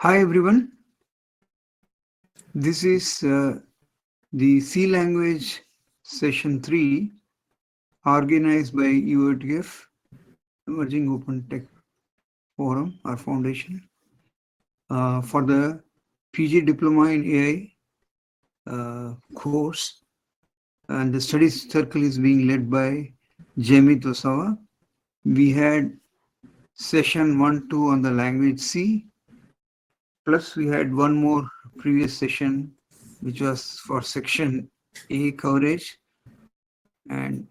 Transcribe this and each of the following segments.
Hi everyone, this is the C language session 3 organized by UOTF Emerging Open Tech Forum or Foundation for the PG Diploma in AI course, and the study circle is being led by Jamie Tosawa. We had session 1-2 on the language C, plus we had one more previous session which was for section A coverage. And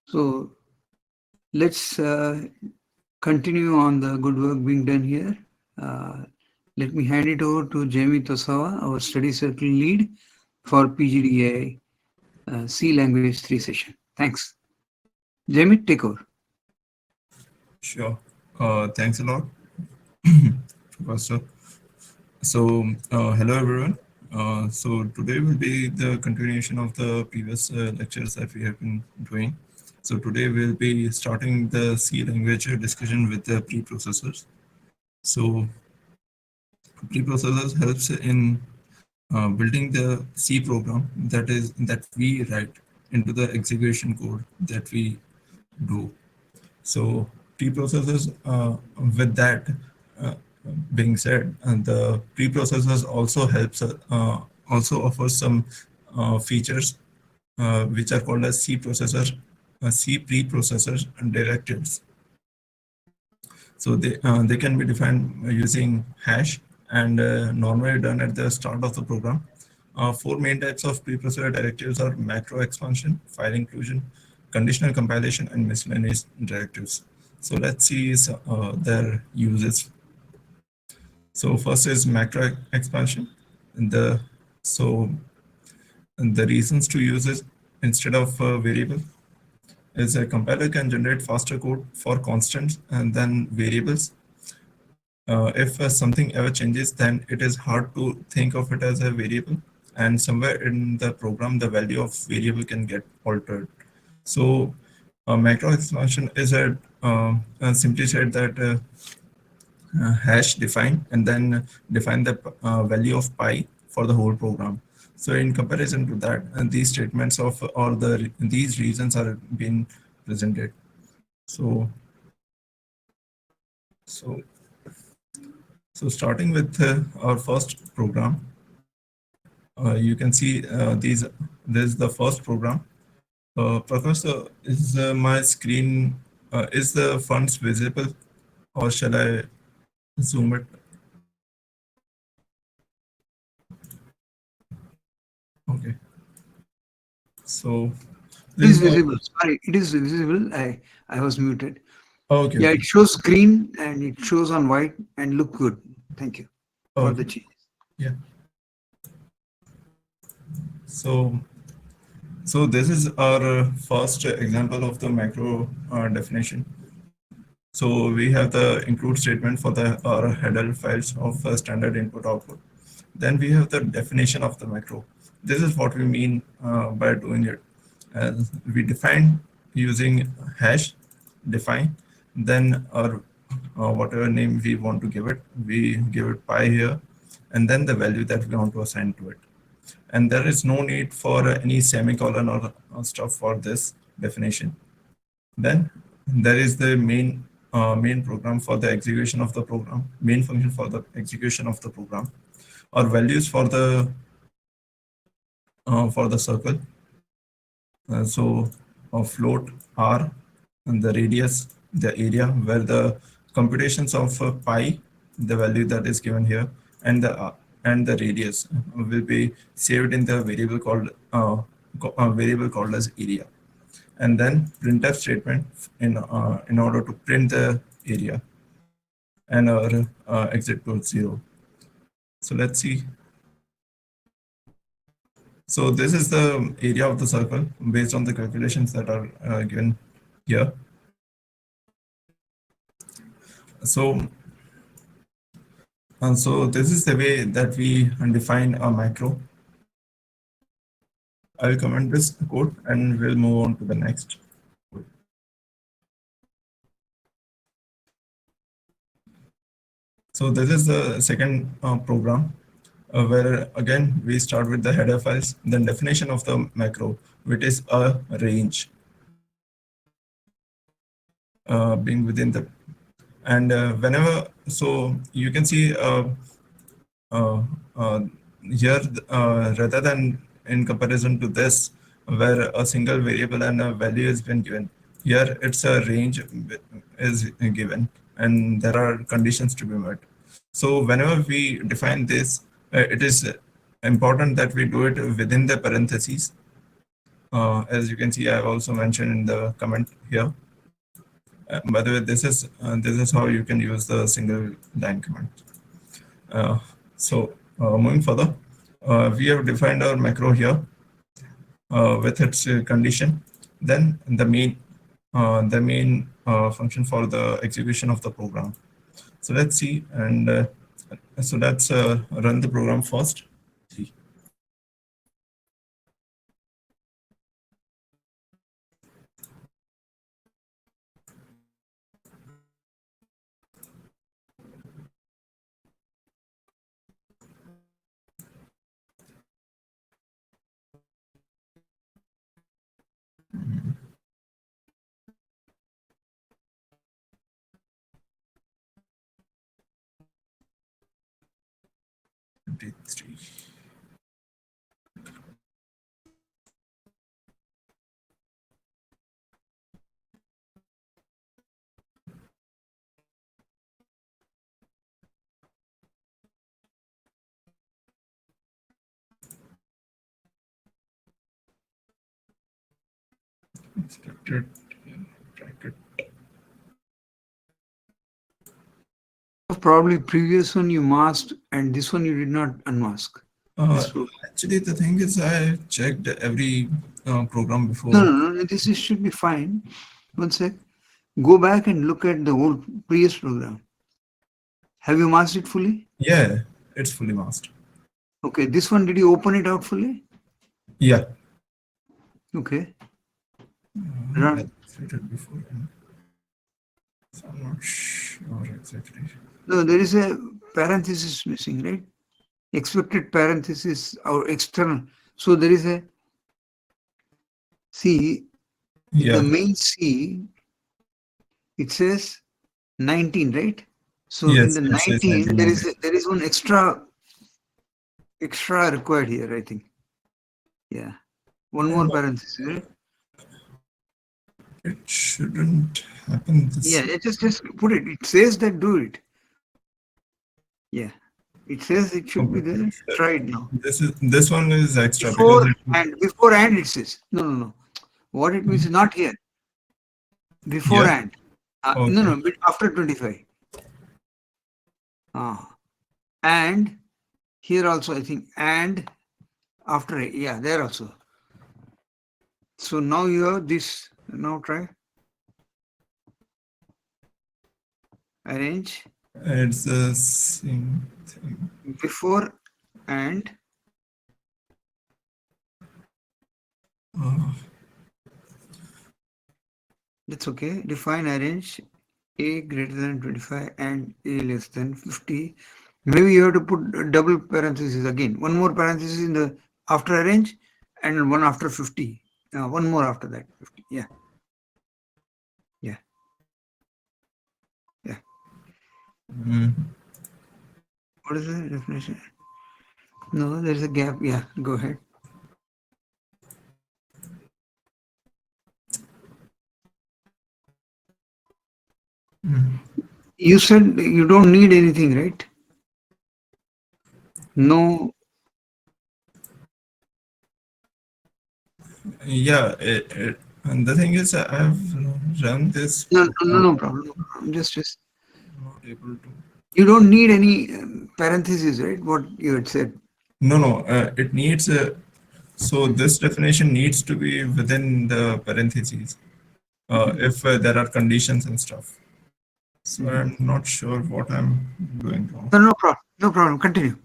so let's continue on the good work being done here. Let me hand it over to Jamie Tosawa, our study circle lead for PGD-AI C language 3 session. Thanks. Jamie, take over. Sure. Thanks a lot, Professor. So, hello everyone. So today will be the continuation of the previous lectures that we have been doing. So today we'll be starting the C language discussion with the preprocessors. So preprocessors helps in building the C program that we write into the execution code that we do. So preprocessors, with that being said, the preprocessors also also offers some features which are called as C preprocessor directives. So they can be defined using hash and normally done at the start of the program. Four main types of preprocessor directives are macro expansion, file inclusion, conditional compilation, and miscellaneous directives. So let's see their uses. So first is macro expansion. The so the reasons to use it instead of variable is a compiler can generate faster code for constants and then variables. If something ever changes, then it is hard to think of it as a variable, and somewhere in the program, the value of variable can get altered. So macro expansion is simply said that hash define and then define the value of pi for the whole program. So in comparison to that, these statements of or these reasons are being presented. So so so starting with our first program, you can see these. This is the first program. Professor, is my screen is the fonts visible, or shall I zoom it? Okay. So It this is is our visible. Sorry, it is visible. I was muted. okay. Yeah, Okay. it shows green and it shows on white and look good. Thank you for the Okay. change. Yeah. So so this is our first example of the macro definition. So we have the include statement for the our header files of standard input output. Then we have the definition of the macro. This is what we mean by doing it. We define using hash define, then our whatever name we want to give it, we give it pi here, and then the value that we want to assign to it. And there is no need for any semicolon or stuff for this definition. Then there is the main program for the execution of the program, main function for the execution of the program, or values for the circle. So float r and the radius, the area where the computations of pi, the value that is given here, and the radius will be saved in the variable called as area, and then printf statement in order to print the area, and our exit code 0. So let's see. So this is the area of the circle based on the calculations that are given here. So so this is the way that we define a macro. I will comment this code and we'll move on to the next. So this is the second program where again we start with the header files, then definition of the macro, which is a range being within the, and whenever, so you can see uh, uh, here rather than in comparison to this where a single variable and a value has been given, here it's a range is given and there are conditions to be met. So whenever we define this, it is important that we do it within the parentheses. As you can see, I have also mentioned in the comment here. By the way, this is how you can use the single line command. Uh, so moving further, we have defined our macro here with its condition. Then the main function for the execution of the program. So let's see, and so let's run the program first. See. Three. Expected bracket. Probably previous one you masked and this one you did not unmask. Uh, This program. Actually, the thing is, I checked every program No, before. no, no, no, should be fine. One sec. Go back and look at the old previous program. Have you masked it fully? Yeah, it's fully masked. Okay, this one, did you open it out fully? Yeah, Okay, I run. created before, so I'm not sure exactly. No, there is a parenthesis missing, right? Expected parenthesis or external. So there is a C in the Yeah, main C, it says 19, right? So in yes, the it says 19, 19 only. there is one extra required here, I think. Yeah. One Yeah, more but parenthesis, right? it shouldn't happen Yeah, this. just put it. It says that do it. Yeah. It says it should be Okay. there. Try it now. This one is extra because it. Before and it says. No, no, no. What it means is not here. Before Yeah. and. No, Okay. no, but after 25. Ah. And here also I think and after yeah, there also. So now you have this. Now try arrange It's the same thing. before and Uh, that's okay. Define arrange a greater than 25 and a less than 50. Maybe you have to put a double parenthesis again. One more parenthesis in the after arrange and one after 50. One more after that 50. Yeah, yeah, yeah. mm, What is the definition? No, there's a gap. Yeah, go ahead. mm. You said you don't need anything, right? No, Yeah. And the thing is, I've run this program. no problem. No problem. Just Not able to. you don't need any parentheses, right? What you had said. No, no. It needs a. So this definition needs to be within the parentheses. If there are conditions and stuff. So Mhm. I'm not sure what I'm doing wrong. No, no problem. No problem. Continue.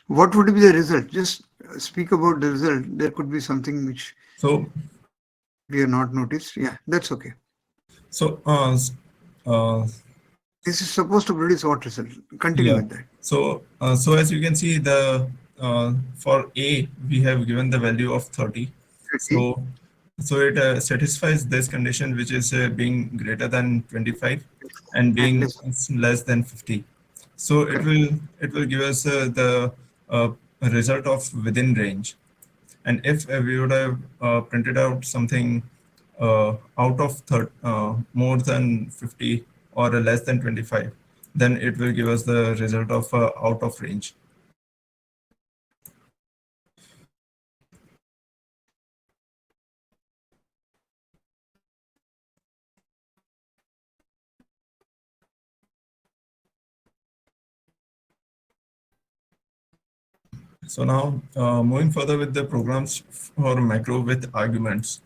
What would be the result? Just speak about the result. There could be something which So, we have not noticed. Yeah, that's okay. so, uh, s- uh, This is supposed to produce what result? Continue Yeah. with that. So as you can see, the for A we have given the value of 30. 30 So it satisfies this condition, which is being greater than 25 and and being less. less than 50. So it will give us the uh, result of within range. And if we would have printed out something out of more than 50 or less than 25, then it will give us the result of out of range. So now moving further with the programs for macro with arguments.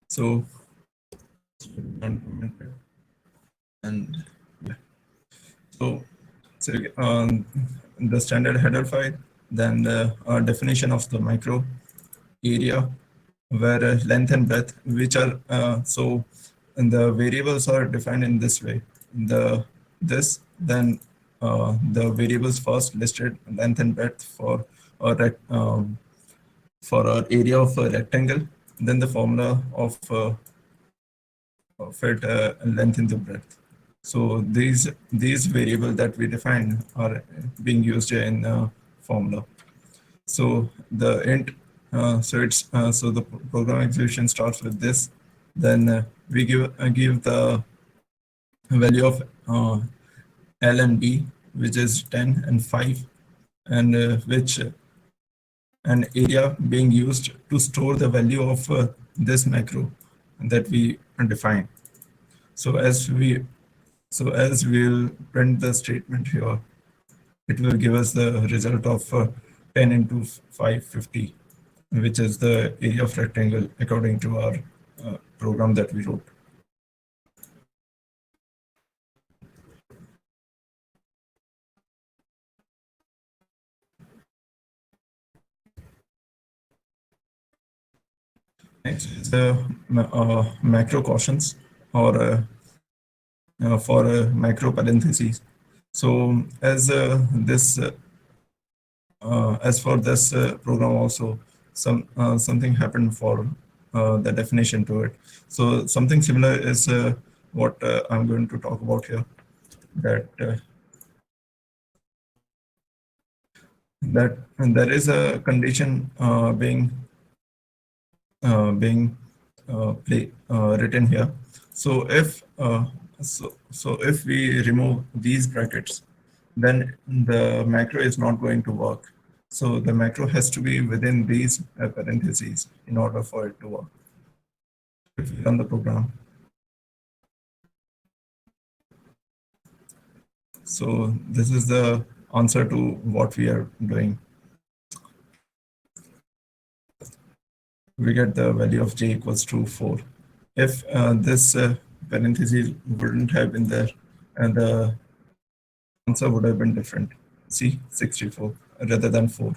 So and so so the standard header file, then the definition of the macro area, where length and breadth, which are and the variables are defined in this way. The this then the variables first listed length and breadth for a for our area of a rectangle, then the formula of it length into breadth. So these variables that we define are being used in formula. So the int, so the program execution starts with this. Then we give the value of L and B, which is 10 and 5, and which an area being used to store the value of this macro that we define. So as we'll print the statement here, it will give us the result of 10 into 550, which is the area of rectangle according to our program that we wrote. Next is the macro cautions, or for macro parentheses. So as for this program also, something happened for the definition to it. So something similar is what I'm going to talk about here. That and there is a condition being written here. So if we remove these brackets, then the macro is not going to work. So the macro has to be within these parentheses in order for it to work. If we run the program, so this is the answer to what we are doing. We get the value of j equals to 4. If this parentheses wouldn't have been there, and the answer would have been different. See, 64 rather than 4.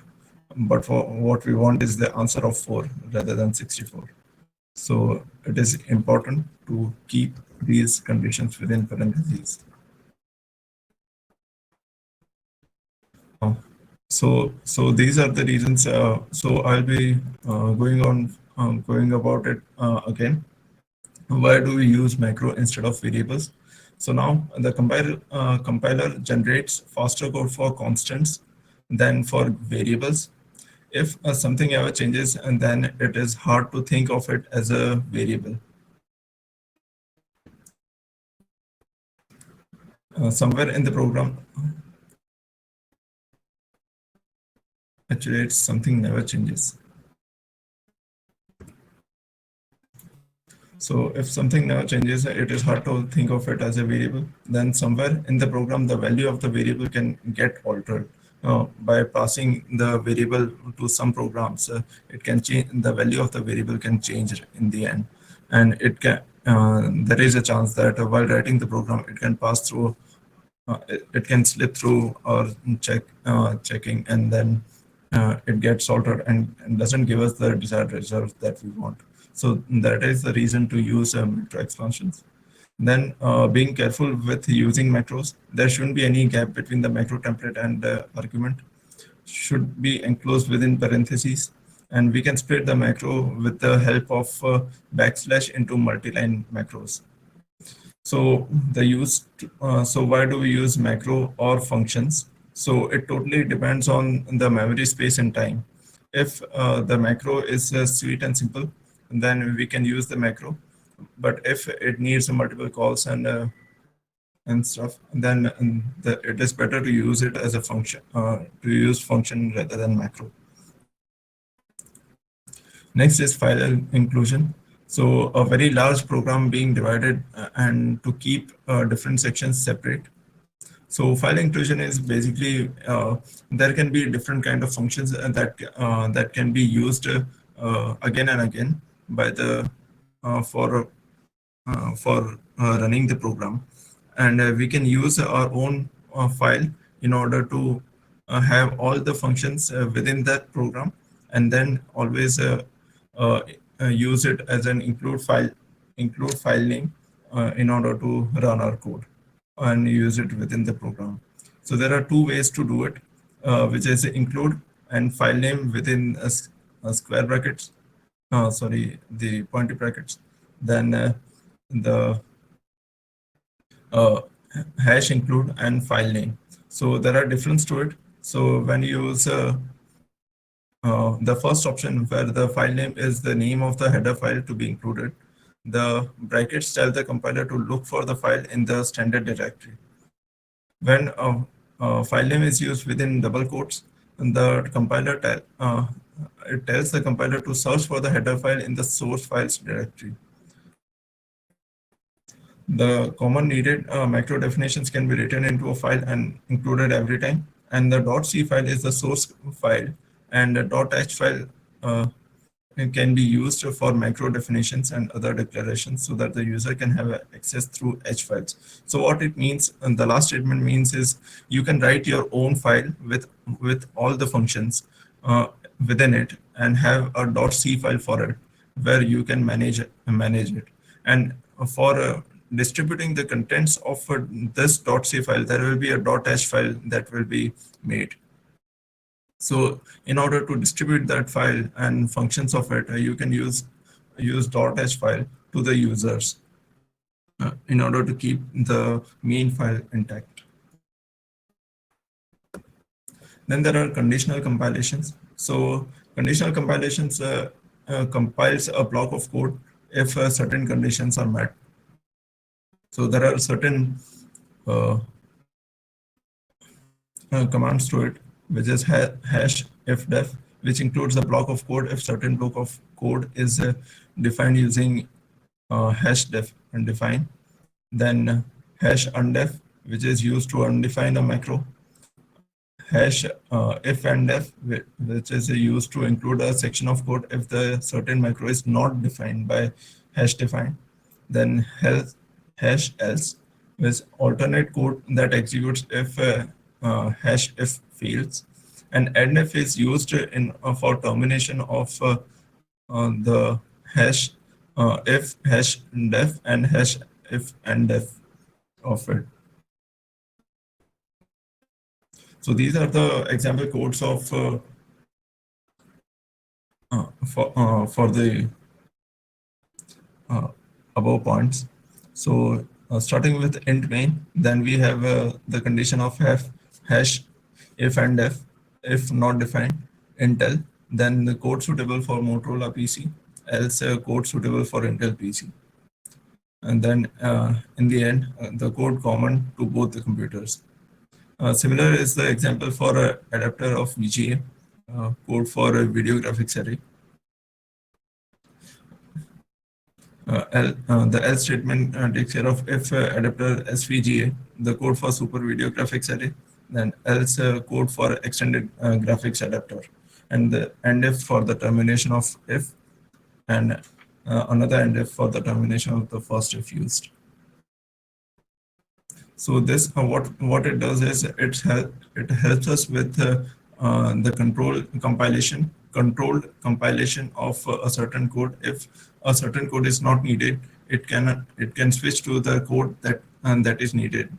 But for what we want is the answer of 4 rather than 64. So it is important to keep these conditions within parentheses. Uh, so these are the reasons. So I'll be going about it again. Why do we use macro instead of variables? So now the compiler generates faster code for constants than for variables. If something ever changes, and then it is hard to think of it as a variable. Somewhere in the program, actually it's something never changes. So if something now changes, it is hard to think of it as a variable. Then somewhere in the program, the value of the variable can get altered by passing the variable to some programs. It can change, the value of the variable can change in the end, and it can. There is a chance that while writing the program, it can pass through. It can slip through or checking, and then it gets altered and doesn't give us the desired result that we want. So that is the reason to use macro expansions. Then being careful with using macros. There shouldn't be any gap between the macro template and the argument. Should be enclosed within parentheses. And we can split the macro with the help of backslash into multi-line macros. So so why do we use macro or functions? So it totally depends on the memory space and time. If the macro is sweet and simple, then we can use the macro. But if it needs multiple calls and stuff, then it is better to use it as a function, to use function rather than macro. Next is file inclusion. So a very large program being divided and to keep different sections separate. So file inclusion is basically there can be different kind of functions that can be used again and again by the running the program, and we can use our own file in order to have all the functions within that program, and then always uh, use it as an include file name in order to run our code and use it within the program. So there are two ways to do it, which is include and file name within a square brackets, sorry, the pointy brackets, then the uh, hash include and file name. So there are difference to it. So when you use the first option where the file name is the name of the header file to be included, the brackets tell the compiler to look for the file in the standard directory. When a file name is used within double quotes, the it tells the compiler to search for the header file in the source files directory. The common needed macro definitions can be written into a file and included every time. And the .c file is the source file, and the .h file can be used for macro definitions and other declarations so that the user can have access through H files. So what it means, and the last statement means, is you can write your own file with all the functions within it and have a .c file for it where you can manage it. And for distributing the contents of this .c file, there will be a .h file that will be made. So in order to distribute that file and functions of it, you can use .h file to the users in order to keep the main file intact. Then there are conditional compilations. So conditional compilations compiles a block of code if certain conditions are met. So there are certain commands to it, which is hash if def, which includes a block of code if certain block of code is defined using hash def and define. Then hash undef, which is used to undefine a macro. Hash if and def, which is used to include a section of code if the certain macro is not defined by hash define. Then hash else, with alternate code that executes if hash if fails. And endif is used in for termination of the hash if hash def and hash if and def of it. So these are the example codes of for the uh, above points. So starting with int main, then we have the condition of hash if and if not defined, intel, then the code suitable for Motorola PC, else code suitable for Intel PC. And then in the end, the code common to both the computers. Similar is the example for adapter of VGA, code for a video graphics array. The else statement takes care of if adapter SVGA, the code for super video graphics array, then else code for extended graphics adapter, and the end if for the termination of if, and another end if for the termination of the first if used. So this what it does is it helps us with the controlled compilation of a certain code if a certain code is not needed it can switch to the code that is needed.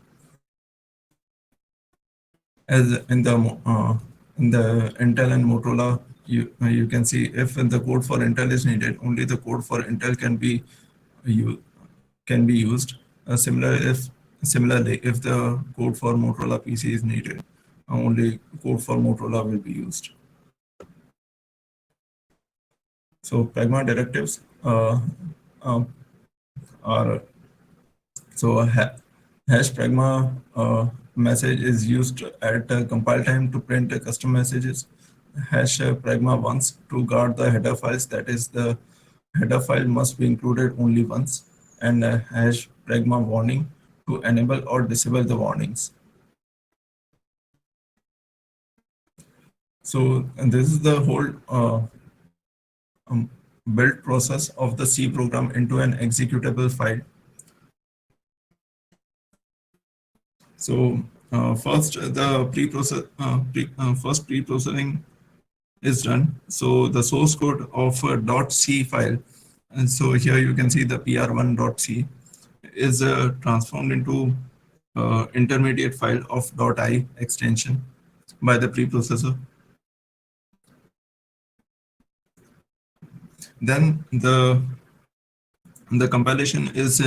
As in the Intel and Motorola, you can see if the code for Intel is needed, only the code for Intel you can be used. Similarly, if the code for Motorola PC is needed, only code for Motorola will be used. So Pragma directives uh, are so hash pragma message is used at compile time to print custom messages. Hash pragma once to guard the header files, that is the header file must be included only once, and hash pragma warning to enable or disable the warnings. So and this is the whole um, build process of the C program into an executable file. So first the first pre-processing is done. So the source code of a .c file, and so here you can see the pr1.c is transformed into intermediate file of .i extension by the preprocessor. Then the compilation is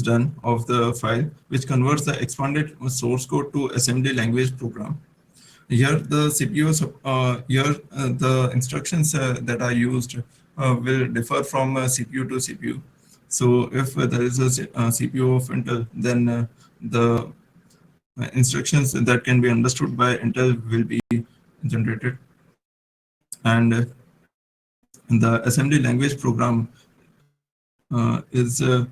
done of the file, which converts the expanded source code to assembly language program. Here the the instructions that are used will differ from CPU to CPU. So if there is a CPU of Intel, then the instructions that can be understood by Intel will be generated, and the assembly language program uh, is uh,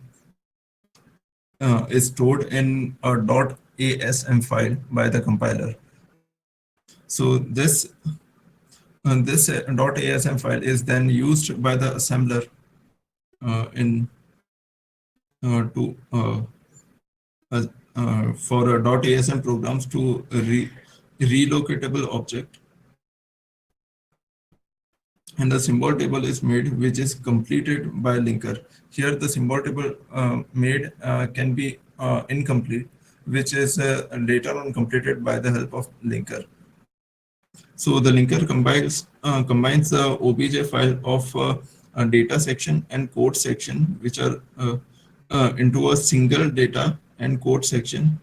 is stored in a .asm file by the compiler. So this .asm file is then used by the assembler in to uh, for .asm programs to relocatable object, and the symbol table is made, which is completed by linker. Here the symbol table made can be incomplete, which is later on completed by the help of linker. So the linker combines the obj file of a data section and code section, which are into a single data and code section.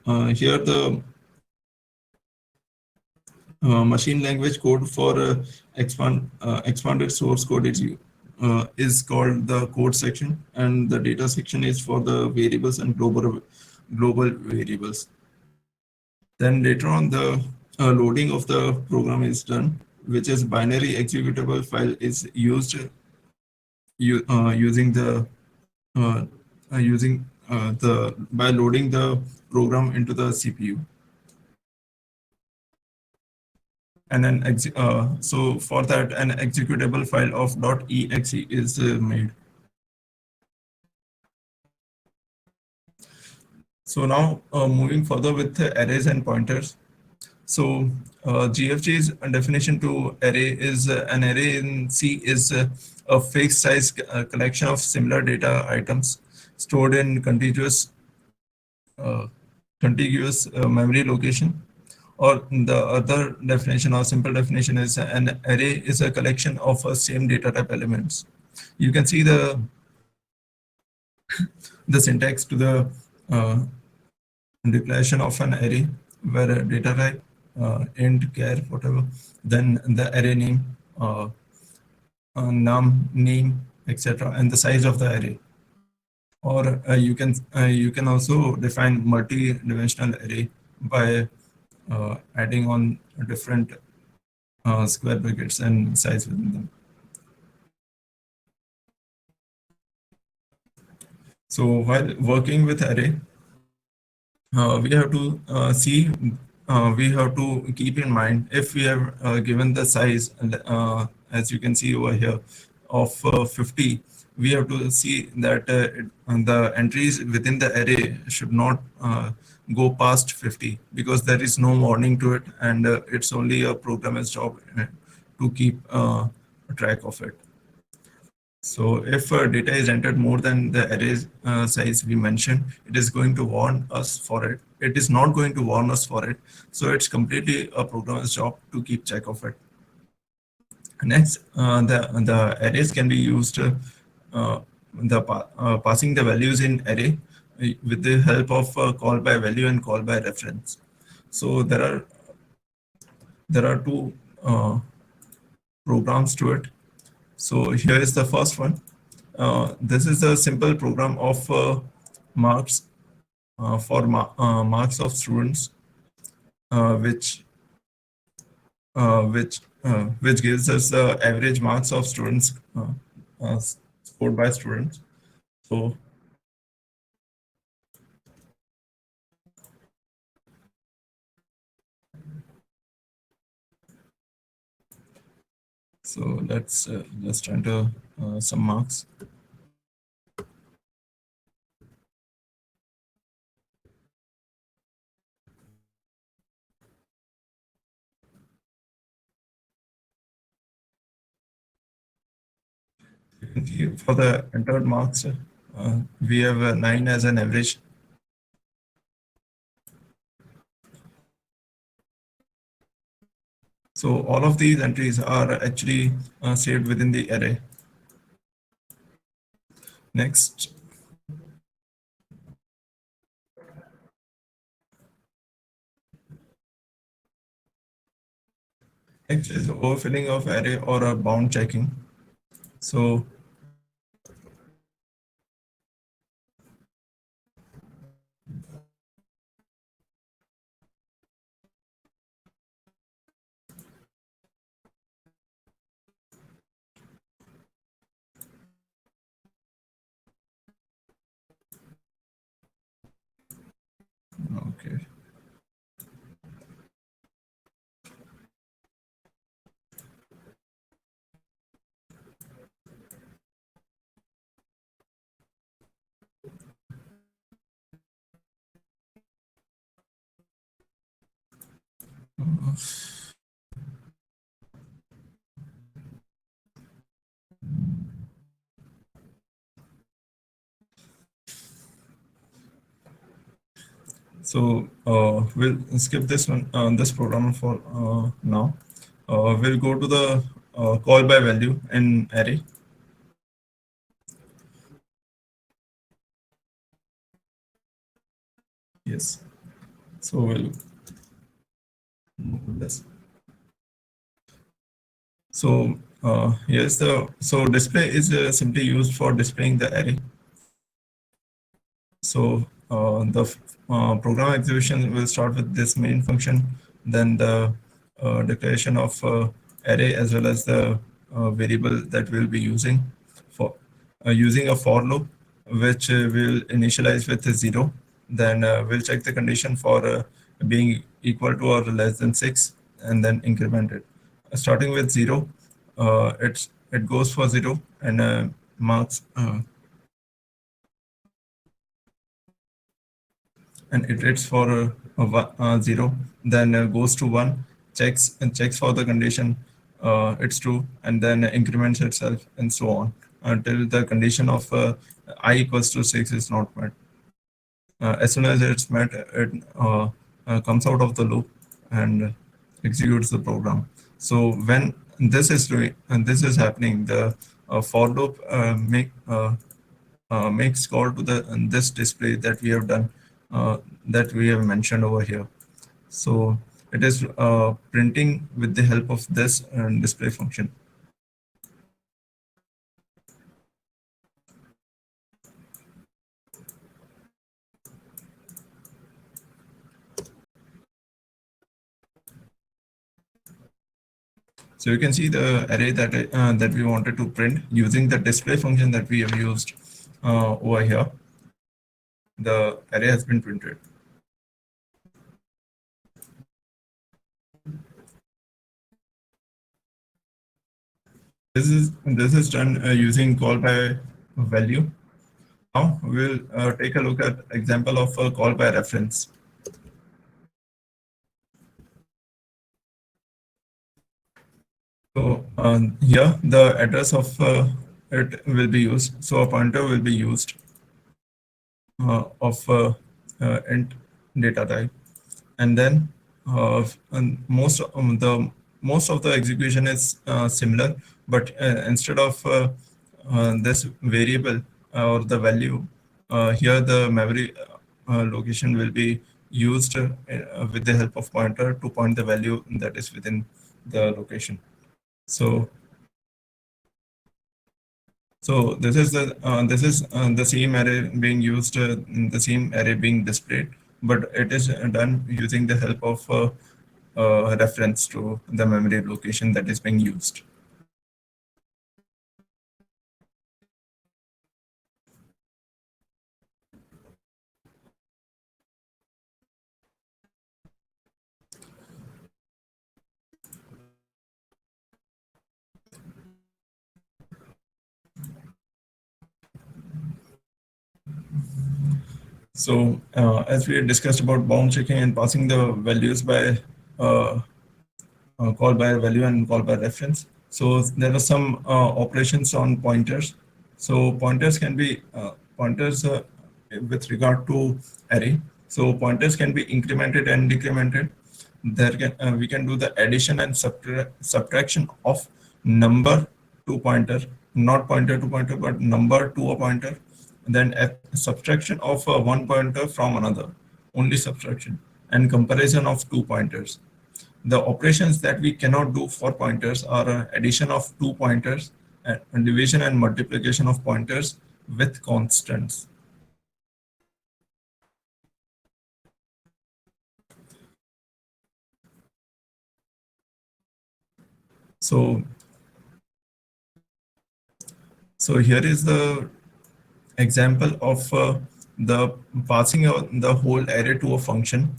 Here the machine language code for expanded source code is called the code section, and the data section is for the variables and global variables. Then later on, the loading of the program is done, which is binary executable file is used using uh, the by loading the program into the CPU. And then so for that, an executable file of .exe is made. So now moving further with the arrays and pointers. So GFG's definition to array is an array in C is a fixed size collection of similar data items stored in uh, contiguous memory location. Or the other definition or simple definition is an array is a collection of same data type elements. You can see the syntax to the uh, declaration of an array where data type int char whatever, then the array name, name, etc., and the size of the array. Or you can also define multi-dimensional array by adding on different square brackets and size within them. So while working with array, we have to we have to keep in mind if we have given the size, as you can see over here, of 50, we have to see that the entries within the array should not go past 50, because there is no warning to it, and it's only a programmer's job to keep track of it. So if data is entered more than the array size we mentioned, it is going to warn us for it. It is not going to warn us for it. So it's completely a programmer's job to keep check of it. Next, the arrays can be used passing the values in array with the help of call by value and call by reference. So there are two programs to it. So here is the first one. This is a simple program of marks marks of students, uh, which which gives us the average marks of students uh, scored by students. So let's enter some marks. For the entered marks, we have 9 as an average. So all of these entries are actually saved within the array. Next, next is overfilling of array or a bound checking. So okay. So we'll skip this one, this program for now. We'll go to the call by value in array. Yes. So we'll move this. So here's the display is simply used for displaying the array. So the program execution will start with this main function, then the declaration of array as well as the variable that we'll be using for using a for loop, which will initialize with a 0. Then we'll check the condition for being equal to or less than 6, and then increment it. Starting with 0, it goes for 0 and marks. And iterates for 0, then goes to 1, checks for the condition it's true, and then increments itself, and so on until the condition of I equals to 6 is not met. As soon as it's met, it comes out of the loop and executes the program. So when this is doing and this is happening, the for loop makes call to the this display that we have done, that we have mentioned over here. So it is printing with the help of this display function. So you can see the array that we wanted to print using the display function that we have used over here. The array has been printed. This is done using call by value. Now we'll take a look at example of a call by reference. So here the address of it will be used. So a pointer will be used of int data type, and then and most of the execution is similar, but instead of this variable or the value, here the memory location will be used with the help of pointer to point the value that is within the location. So this is the same array being used, the same array being displayed, but it is done using the help of reference to the memory location that is being used. So as we had discussed about bound checking and passing the values by uh, call by value and call by reference. So there are some operations on pointers. So pointers can be pointers with regard to array. So pointers can be incremented and decremented. There can we can do the addition and subtraction of number to pointer, not pointer to pointer, but number to a pointer. Then a subtraction of one pointer from another, only subtraction, and comparison of two pointers. The operations that we cannot do for pointers are addition of two pointers and division and multiplication of pointers with constants. So, so here is the example of the passing the whole array to a function.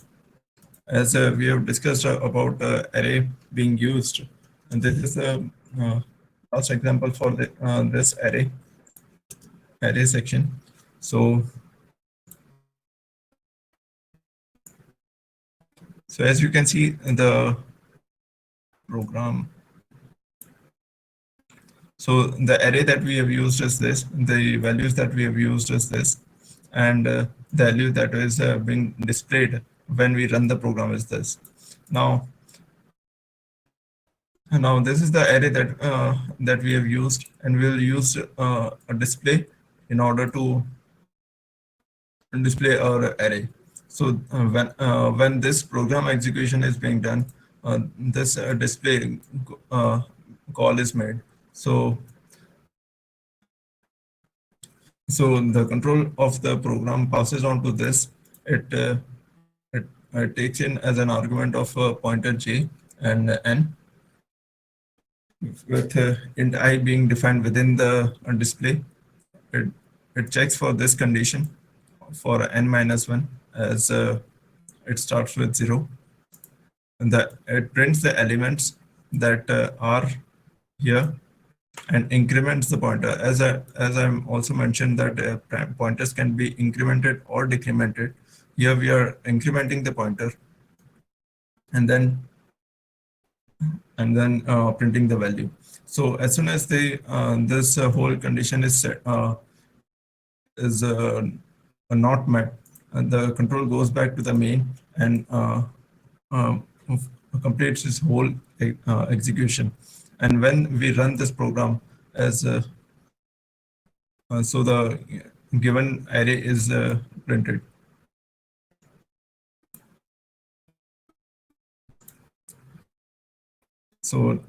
As we have discussed about array being used, and this is the last example for this array section. So, so as you can see, the program. So the array that we have used is this, the values that we have used is this, and the value that is being displayed when we run the program is this. Now, now this is the array that we have used, and we'll use a display in order to display our array. So when this program execution is being done, this display uh, call is made. So so the control of the program passes on to this. It takes in as an argument of pointer j and n, with int I being defined within the display. It, it checks for this condition for n minus 1 as it starts with 0. And that it prints the elements that are here and increments the pointer. As I also mentioned that pointers can be incremented or decremented. Here we are incrementing the pointer and then printing the value. So as soon as the this whole condition is set, is not met, the control goes back to the main and uh, completes its whole execution. And when we run this program as so the given array is printed. So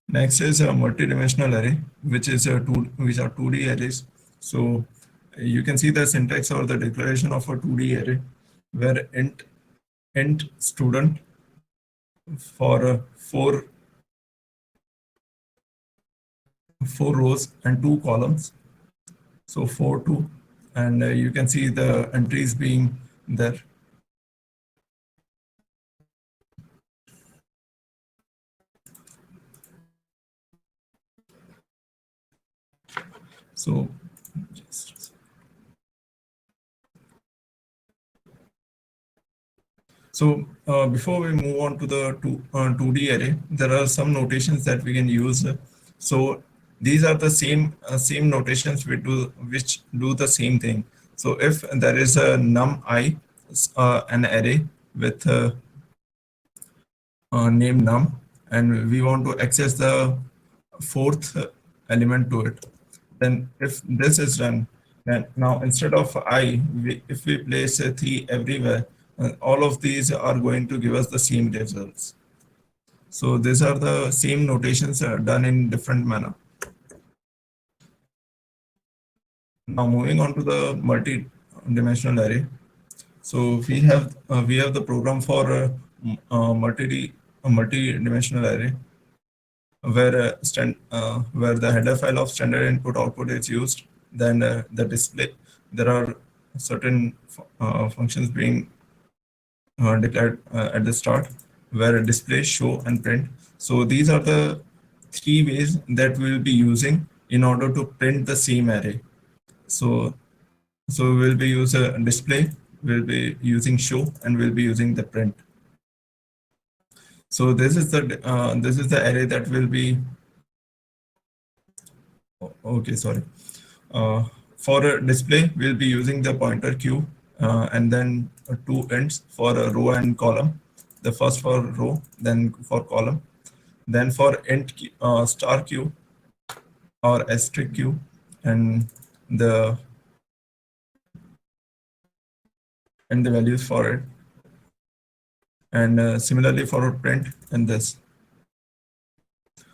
next is a multidimensional array, which is which are 2D arrays. So you can see the syntax or the declaration of a 2D array, where int student for four rows and two columns. So 4 2, and you can see the entries being there. So just So before we move on to the 2D array, there are some notations that we can use So these are the same notations which do the same thing. So if there is a num I, an array with named num, and we want to access the fourth element to it, then if this is done, then now instead of I, if we place a 3 everywhere, all of these are going to give us the same results. So these are the same notations done in different manner. Now moving on to the multi-dimensional array. So we have the program for a multi-dimensional array where the header file of standard input output is used. Then the display, there are certain functions being declared at the start, where display, show, and print. So these are the three ways that we will be using in order to print the same array. So so we'll be using a display, we'll be using show, and we'll be using the print. So this is the array that will be okay. Sorry. For a display, we'll be using the pointer q, and then two ints for a row and column. The first for row, then for column. Then for int star q or asterisk q, and the values for it. And similarly for print and this.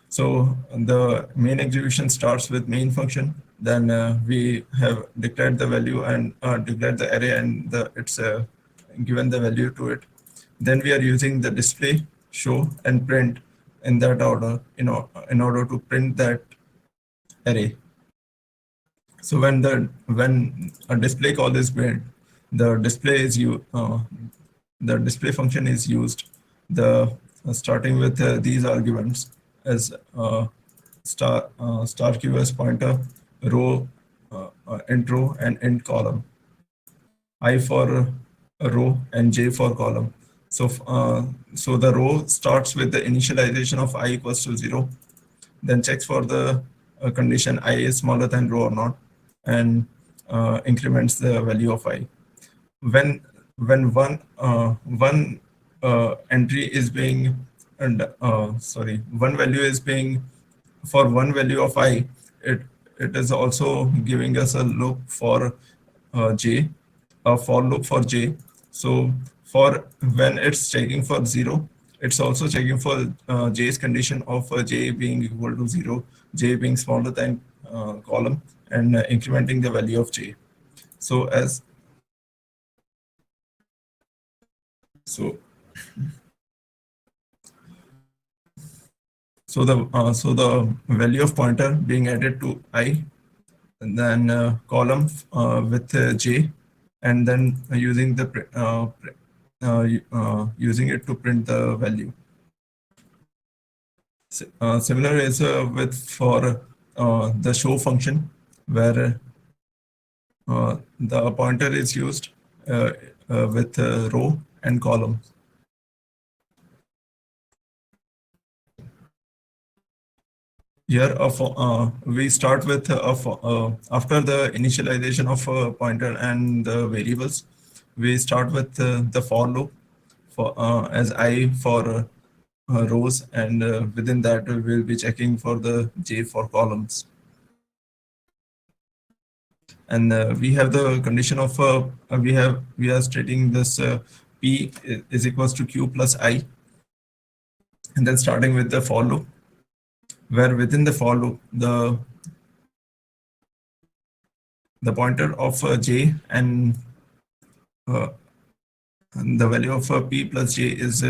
So the main execution starts with main function. Then we have declared the value and declared the array, and it's given the value to it. Then we are using the display, show, and print in that order in order to print that array. So when a display call is made, the display is the display function is used. The starting with these arguments as star q as pointer, row int row, and int column, I for row and j for column. So so the row starts with the initialization of I equals to 0, then checks for the condition I is smaller than row or not, and increments the value of I. When one entry is being, and sorry, one value is being, for one value of I, it it is also giving us a loop for j, a for loop for j. So for when it's checking for 0, it's also checking for j's condition of j being equal to 0, j being smaller than column, and incrementing the value of j. So as so so the value of pointer being added to I, and then column with j, and then using it to print the value. Similar is with for the show function, where the pointer is used with row and column. Here, we start with after the initialization of a pointer and the variables, we start with the for loop for as I for rows, and within that we will be checking for the j for columns. And we have the condition of we are stating this p is equals to q plus I, and then starting with the for loop, where within the for loop the pointer of j uh, and the value of p plus j is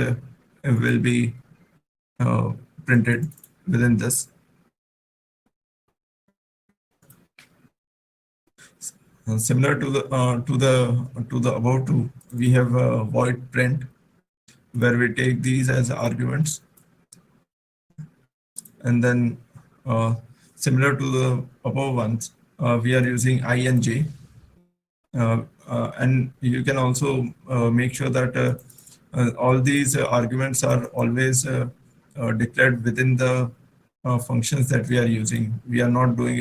will be uh, printed within this. Similar to the above two, we have a void print, where we take these as arguments, and then similar to the above ones, we are using I and j, and you can also make sure that all these arguments are always declared within the functions that we are using. We are not doing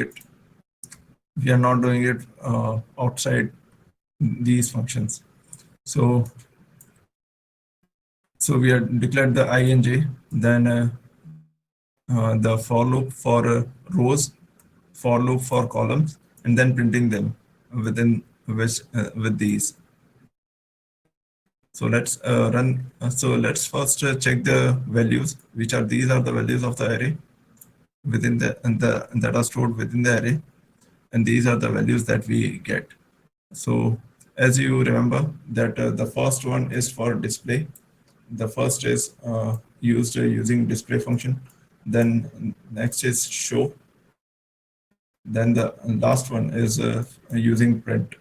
it outside these functions. So we are declared the I and j, then the for loop for rows, for loop for columns, and then printing them within which with these. So let's run. So let's first check the values, which are these are the values of the array within the and the that are stored within the array, and these are the values that we get. So as you remember that the first one is for display. The first is used using display function. Then next is show. Then the last one is using print.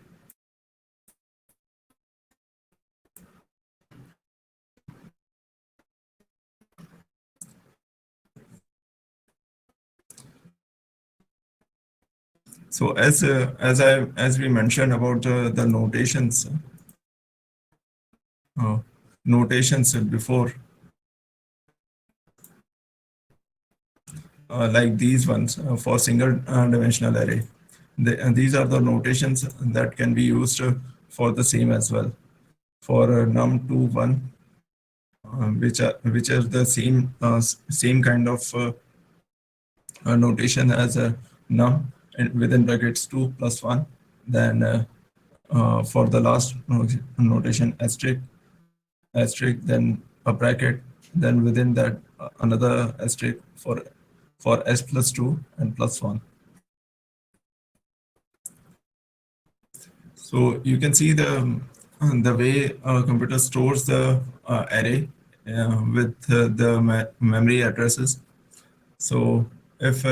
So as we mentioned about the uh, notations before, like these ones for single dimensional array. These are the notations that can be used for the same as well. For num2 1, which are the same kind of notation as num and within brackets 2 plus 1. Then for the last notation asterisk, then a bracket, then within that another asterisk for s plus 2 and plus 1. So you can see the way a computer stores the array with the memory addresses. So if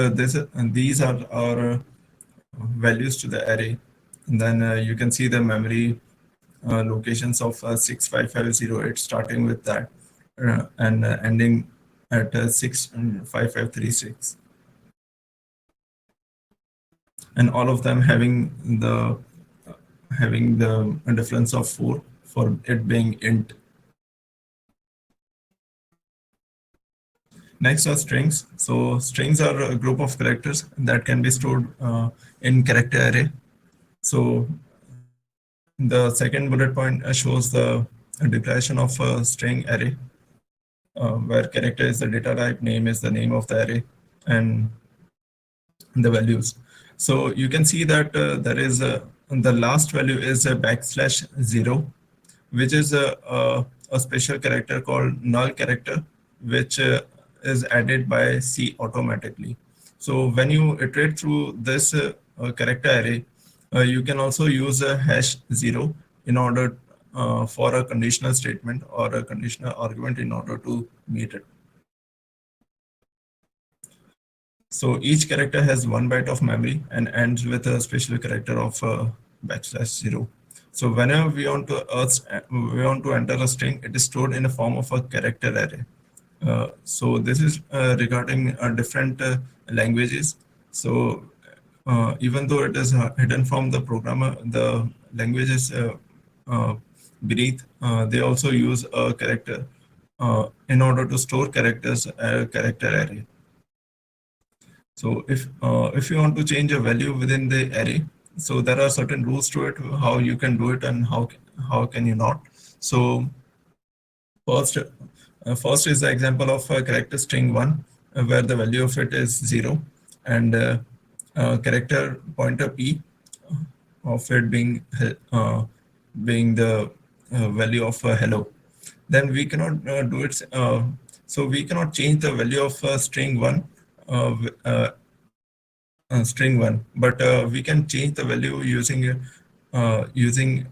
these are our values to the array, then you can see the memory locations of 65508 starting with that and ending at 65536, and all of them having the difference of 4 for it being int. Next are strings. So strings are a group of characters that can be stored in character array. So the second bullet point shows the declaration of a string array, where character is the data type, name is the name of the array, and the values. So you can see that there is the last value is a backslash 0, which is a special character called null character, which is added by C automatically. So when you iterate through this character array, you can also use a hash 0 in order for a conditional statement or a conditional argument in order to meet it. So each character has 1 byte of memory and ends with a special character of backslash 0. So whenever we want to enter a string, it is stored in the form of a character array. So this is regarding different languages. So even though it is hidden from the programmer, the languages beneath, they also use a character in order to store characters, character array. So if you want to change a value within the array, so there are certain rules to it, how you can do it and how can you not. So first is the example of a character string 1, where the value of it is 0, and character pointer p of it being the value of hello. Then we cannot do it. So we cannot change the value of string 1 string 1, but we can change the value using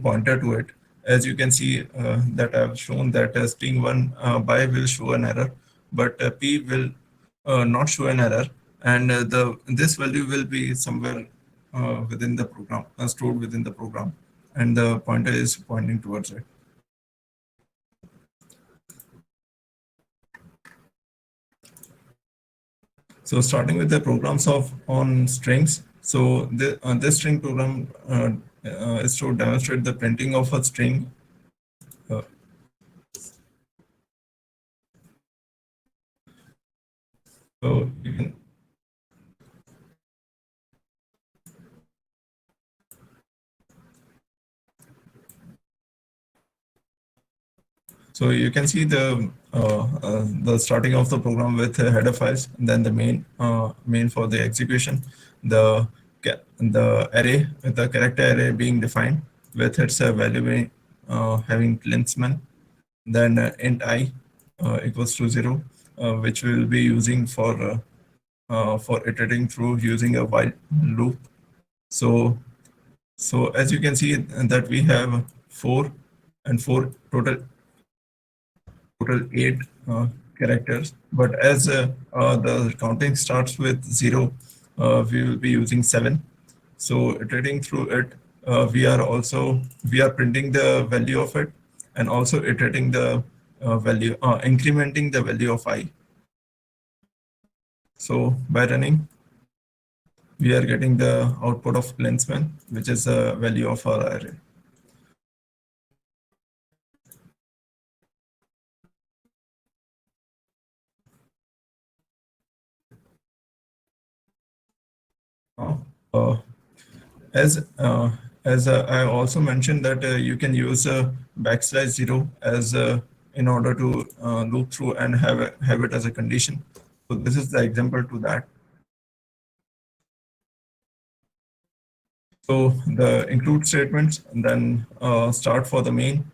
pointer to it. As you can see that I've shown that string 1 by will show an error, but p will not show an error, and the this value will be somewhere within the program, stored within the program, and the pointer is pointing towards it. So starting with the programs of on strings. So this string program is to demonstrate the printing of a string. Uh, So you can So you can see the starting of the program with header files, and then the main for the execution, the array, the character array being defined with its value having lengthman, then int I equals to 0, which we will be using for iterating through using a while loop. So so as you can see that we have four total eight characters. But as the counting starts with 0, we will be using 7. So iterating through it, we are printing the value of it, and also iterating the value, incrementing the value of I. So by running, we are getting the output of lensman, which is the value of our array. Uh, uh, As I also mentioned that you can use \0 as in order to loop through and have it as a condition. So this is the example to that. So the include statements, and then start for the main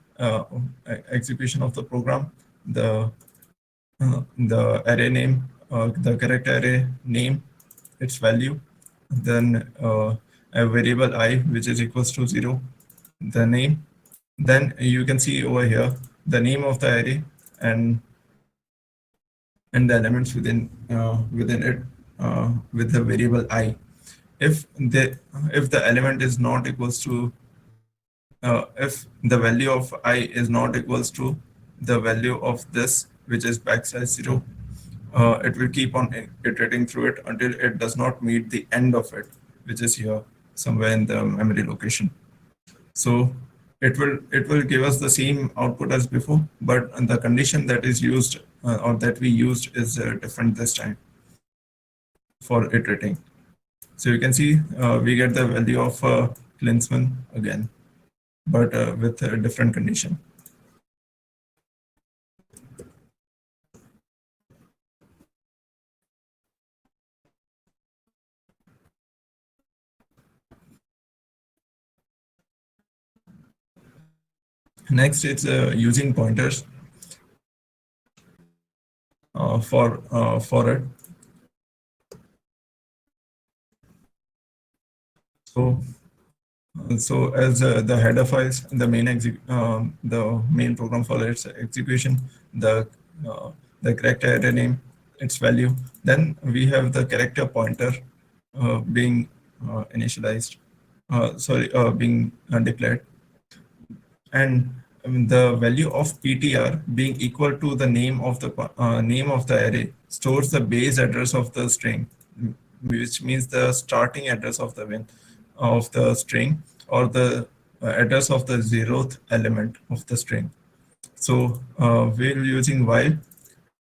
execution of the program. The array name, the character array name, its value, then a variable I which is equals to 0, the name. Then you can see over here the name of the array and the elements within it with the variable I. If the element is not equals to if the value of I is not equals to the value of this, which is \0, it will keep on iterating through it until it does not meet the end of it, which is here somewhere in the memory location. So it will give us the same output as before, but the condition that is used or that we used is different this time for iterating. So you can see we get the value of Klinsmann again, but with a different condition. Next, it's using pointers for it. So so as the header files, the main program for its execution, uh, the character array name, its value. Then we have the character pointer being initialized, being declared, and the value of PTR being equal to the name of the array stores the base address of the string, which means the starting address of the string, or the address of the zeroth element of the string. So we're using while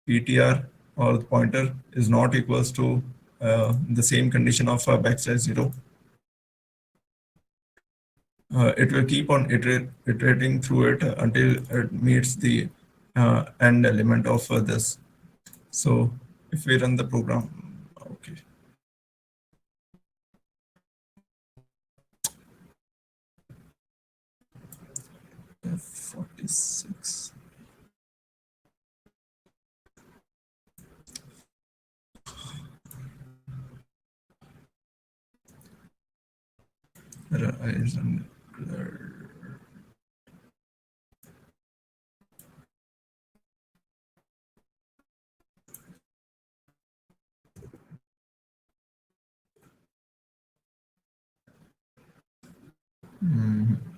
PTR or the pointer is not equals to the same condition of \0. It will keep on iterating through it until it meets the end element of this. So if we run the program, okay, 46. Rise and Mhm.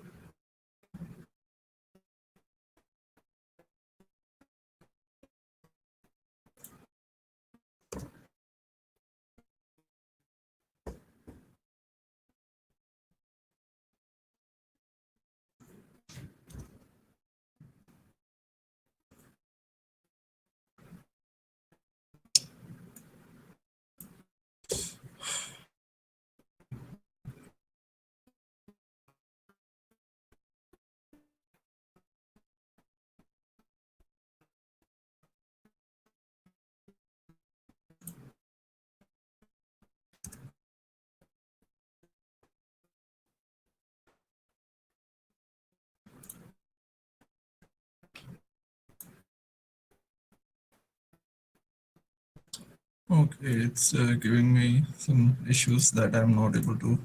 Okay, it's giving me some issues that I'm not able to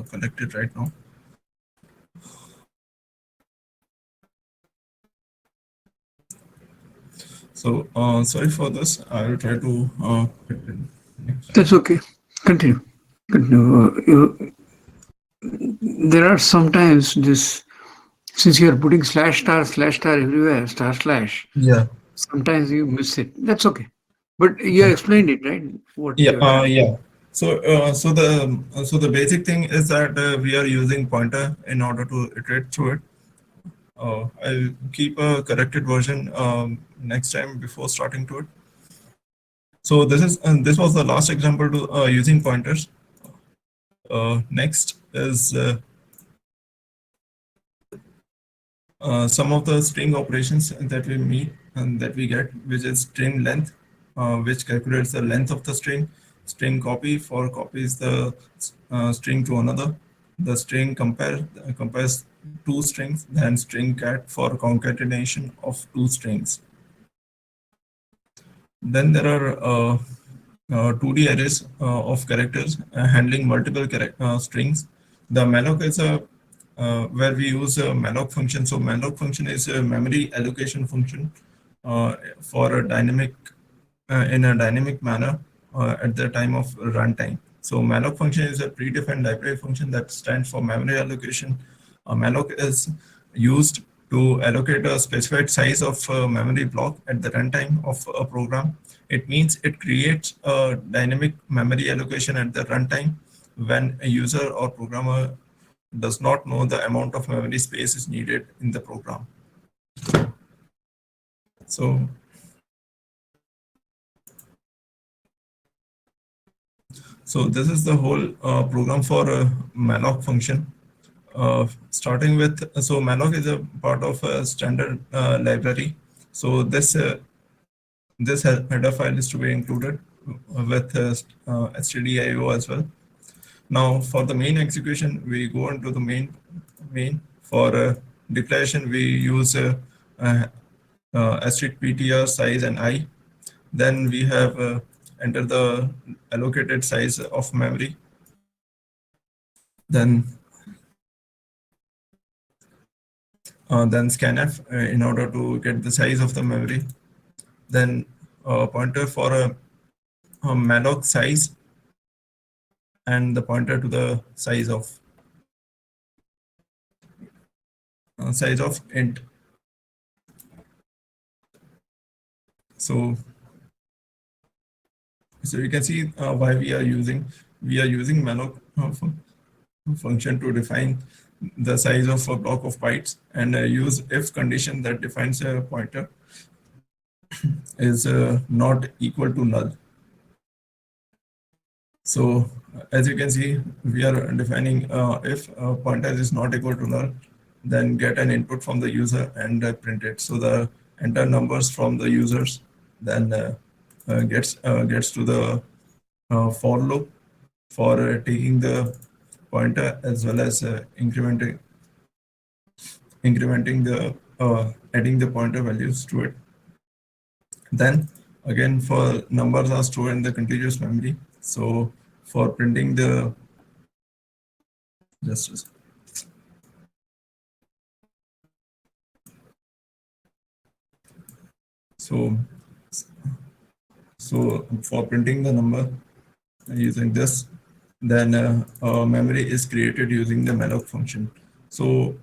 collect it right now. So sorry for this. I will try to correct it next time. That's okay. Continue. Continue. There are sometimes this, since you are putting slash star everywhere, star slash, Yeah. sometimes you miss it. That's okay. But you Okay. explained it, right? What Yeah. you're trying. Yeah. So the basic thing is that we are using pointer in order to iterate through it. I'll keep a corrected version next time before starting to it. So this was the last example to using pointers. Next is some of the string operations that we meet and that we get, which is string length, which calculates the length of the string. String copy for copies the string to another. The string compares two strings. Then string cat for concatenation of two strings. Then there are 2D arrays of characters handling multiple strings. The malloc is a where we use a malloc function. So malloc function is a memory allocation function for a dynamic in a dynamic manner at the time of runtime. So malloc function is a predefined library function that stands for memory allocation. Malloc is used to allocate a specified size of memory block at the runtime of a program. It means it creates a dynamic memory allocation at the runtime when a user or programmer does not know the amount of memory space is needed in the program. So, so this is the whole program for a malloc function. Starting with, so malloc is a part of a standard library. So this header file is to be included with stdio as well. Now for the main execution, we go into the main. For declaration, we use uh, asterisk ptr size and I. Then we have enter the allocated size of memory. Then then scanf in order to get the size of the memory. Then pointer for a malloc and the pointer to the size of int. So so you can see why we are using malloc function to define the size of a block of bytes and use if condition that defines a pointer is not equal to null. So as you can see, we are defining if pointer is not equal to null, then get an input from the user and print it. So the enter numbers from the users, then gets to the for loop for taking the pointer as well as incrementing the adding the pointer values to it. Then again for numbers are stored in the contiguous memory. So for printing the just so for printing the number using this, then memory is created using the malloc function. So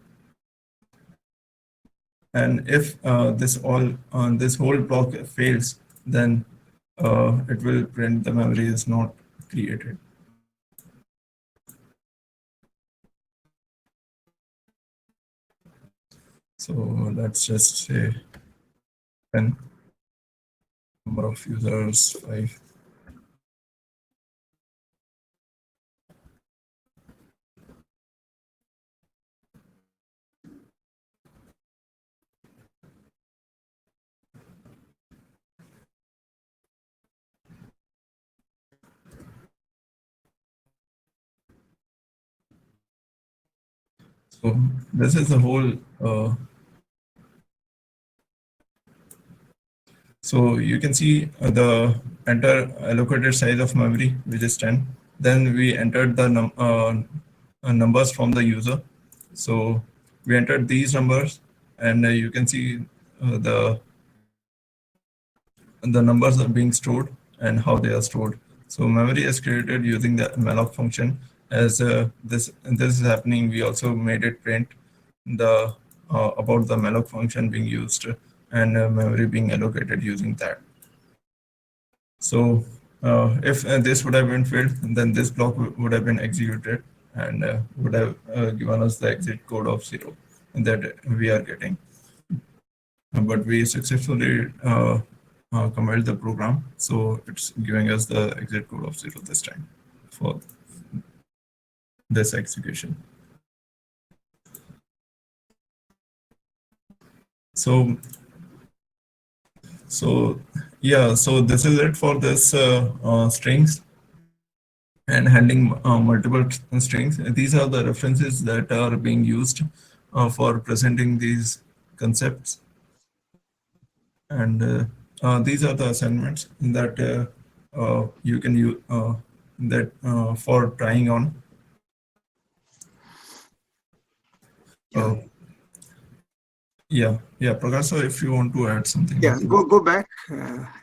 and if this whole block fails, then it will print the memory is not created. So let's just say 10, number of users 5. So this is the whole. So you can see the enter allocated size of memory, which is 10. Then we entered the numbers from the user. So we entered these numbers, and you can see the numbers are being stored and how they are stored. So memory is created using the malloc function. As this is happening, we also made it print the about the malloc function being used and memory being allocated using that. So if this would have been failed, then this block would have been executed and would have given us the exit code of 0 that we are getting. But we successfully compiled the program, so it's giving us the exit code of 0 this time for this execution. So so yeah, so this is it for this strings and handling multiple strings. These are the references that are being used for presenting these concepts, and these are the assignments that you can use that for trying on. Yeah. Uh, yeah, Prakash, so if you want to add something. Yeah, go back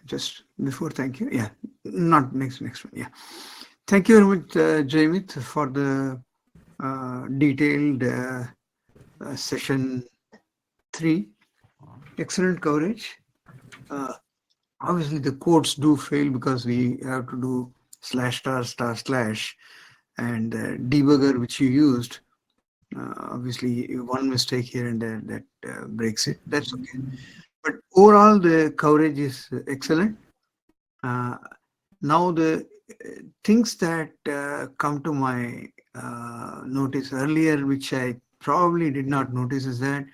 just before. Thank you. Yeah, not next one. Yeah, thank you very much, Jamit, for the detailed session 3. Excellent coverage. Uh, Obviously, the codes do fail because we have to do slash star star slash, and debugger which you used. Obviously, one mistake here and there that breaks it. That's okay. But overall, the coverage is excellent. Uh, Now, the things that come to my notice earlier, which I probably did not notice, is that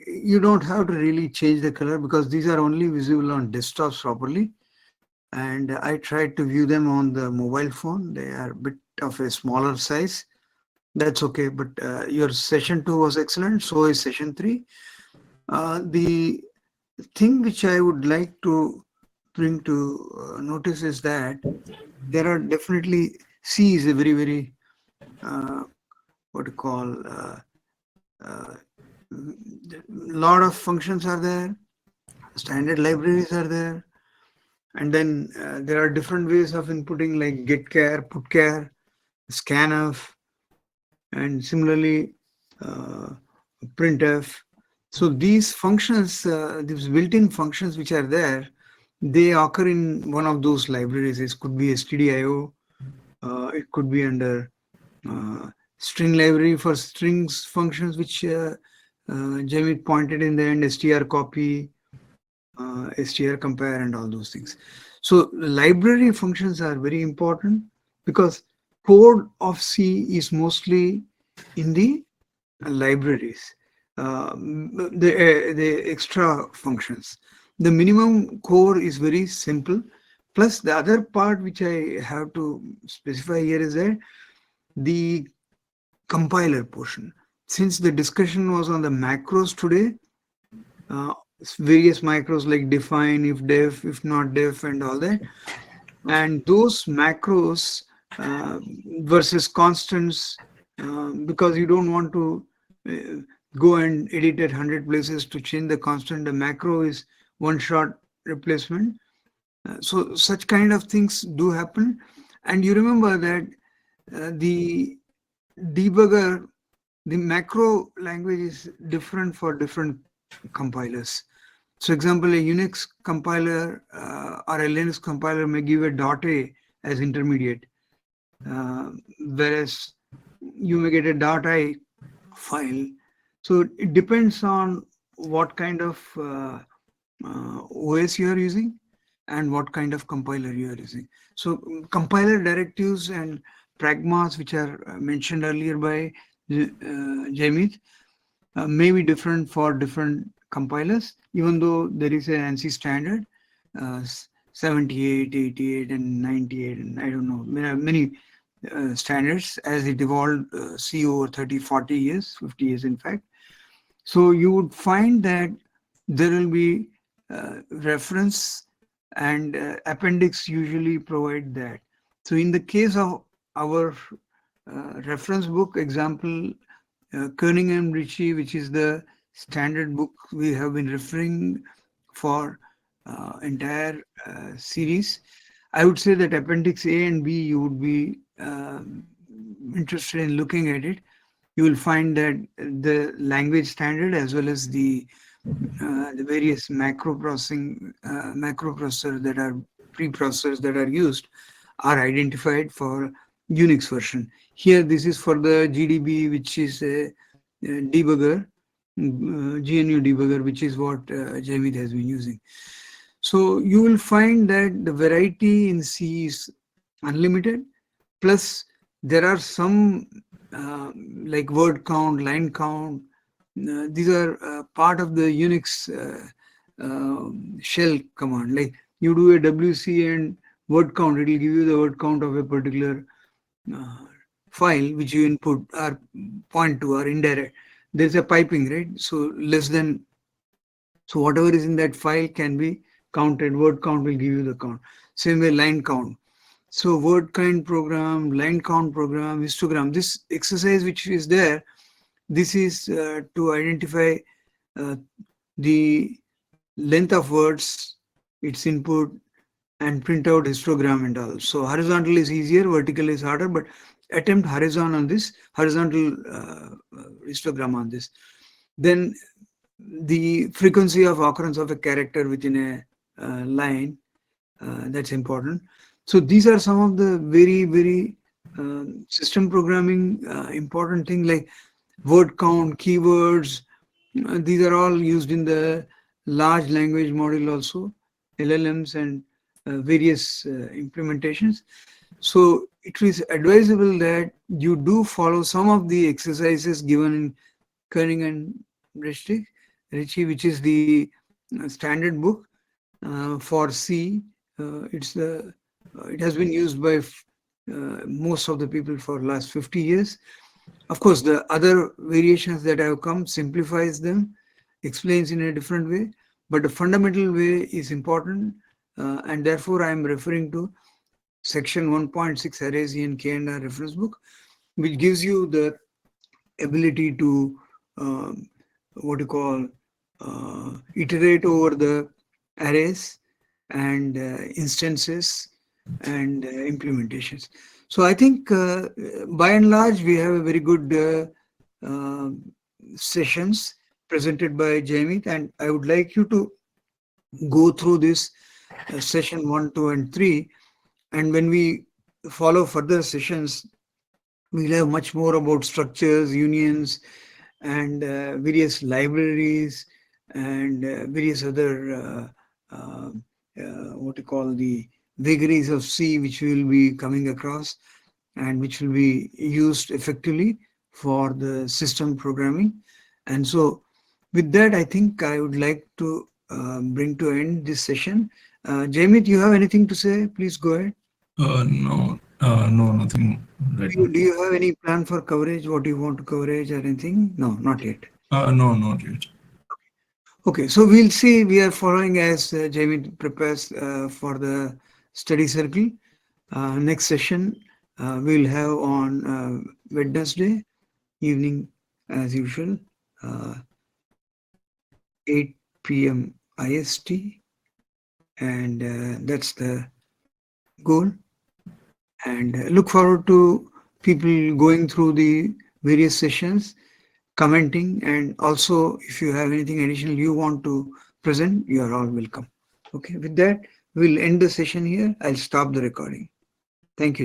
you don't have to really change the color because these are only visible on desktops properly. And I tried to view them on the mobile phone. They are a bit of a smaller size. That's okay. But your session 2 was excellent. So is session 3. The thing which I would like to bring to notice is that there are definitely C is a very, very what to call uh, lot of functions are there, standard libraries are there, and then there are different ways of inputting like getchar, putchar, scanf, and similarly uh, printf. So these functions, these built-in functions which are there, they occur in one of those libraries. It could be stdio, it could be under uh, string library for strings functions, which Jamie pointed in the end, str copy, str compare, and all those things. So library functions are very important because code of C is mostly in the libraries, the extra functions. The minimum core is very simple. Plus, the other part which I have to specify here is that the compiler portion. Since the discussion was on the macros today, uh, various macros like define, if def, if not def, and all that, and those macros uh, versus constants, because you don't want to uh, go and edit at 100 places to change the constant. The macro is one shot replacement. So such kind of things do happen, and you remember that the debugger, the macro language is different for different compilers. So example, a Unix compiler or a Linux compiler may give a .a as intermediate, uh, whereas you may get a .i file. So it depends on what kind of OS you are using and what kind of compiler you are using. So compiler directives and pragmas, which are mentioned earlier by Jamit, may be different for different compilers, even though there is an ANSI standard, uh, 78, 88, and 98, and I don't know, many standards as it evolved, C over 30, 40 years, 50 years, in fact. So you would find that there will be reference and appendix usually provide that. So in the case of our reference book example, Koenig and Ritchie, which is the standard book we have been referring for entire series, I would say that Appendix A and B, you would be interested in looking at it. You will find that the language standard as well as the various macroprocessors that are preprocessors that are used are identified for Unix version. Here, this is for the GDB, which is a debugger, GNU debugger, which is what Jamid has been using. So you will find that the variety in C is unlimited. Plus, there are some like word count, line count. These are part of the Unix shell command. Like you do a WC and word count, it will give you the word count of a particular uh, file which you input or point to or indirect. There's a piping, right? So less than, so whatever is in that file can be counted. Word count will give you the count. Same way line count. So word count program, line count program, histogram. This exercise which is there, this is to identify uh, the length of words, its input, and print out histogram and all. So horizontal is easier, vertical is harder, but attempt horizontal on this, horizontal histogram on this. Then the frequency of occurrence of a character within a line, that's important. So these are some of the very system programming important thing, like word count, keywords. These are all used in the large language model also, LLMs and various implementations. So it is advisable that you do follow some of the exercises given in Koenig and Ritchie, which is the standard book for C. It has been used by most of the people for last 50 years. Of course, the other variations that have come simplifies them, explains in a different way, but the fundamental way is important, and therefore I am referring to section 1.6 arrays in K&R reference book, which gives you the ability to what you call iterate over the arrays and instances and implementations. So I think by and large we have a very good sessions presented by Jamit, and I would like you to go through this session 1, 2, and 3, and when we follow further sessions, we'll have much more about structures, unions, and various libraries and various other what you call the vagaries of C, which we will be coming across and which will be used effectively for the system programming. And so with that, I think I would like to bring to end this session. Jamit, you have anything to say? Please go ahead. No, no, nothing right now. Do you have any plan for coverage? What do you want to coverage or anything? No, not yet. No, not yet. Okay, so we'll see. We are following as Jamie prepares for the study circle. Next session we'll have on Wednesday evening, as usual, uh, 8 p.m. IST, and that's the goal. And look forward to people going through the various sessions, commenting, and also if you have anything additional you want to present, you are all welcome. Okay, with that, we'll end the session here. I'll stop the recording. Thank you,